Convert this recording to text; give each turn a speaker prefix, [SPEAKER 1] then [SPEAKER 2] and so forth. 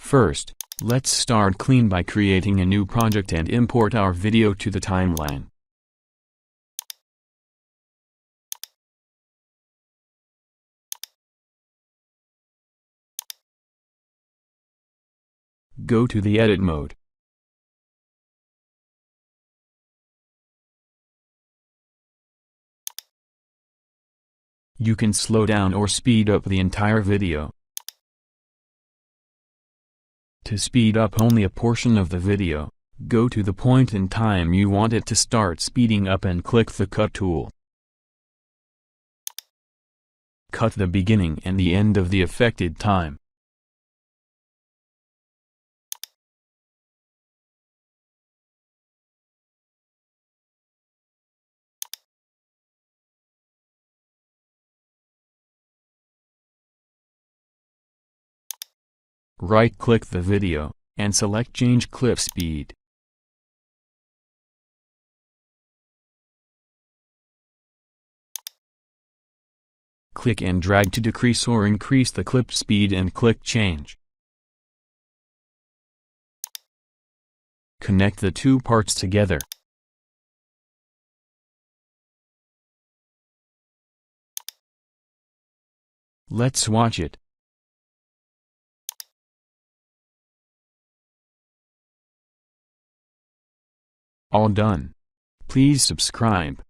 [SPEAKER 1] First, let's start clean by creating a new project and import our video to the timeline. Go to the edit mode. You can slow down or speed up the entire video. To speed up only a portion of the video, go to the point in time you want it to start speeding up and click the Cut tool. Cut the beginning and the end of the affected time. Right-click the video, and select Change Clip Speed. Click and drag to decrease or increase the clip speed and click Change. Connect the two parts together. Let's watch it. All done. Please subscribe.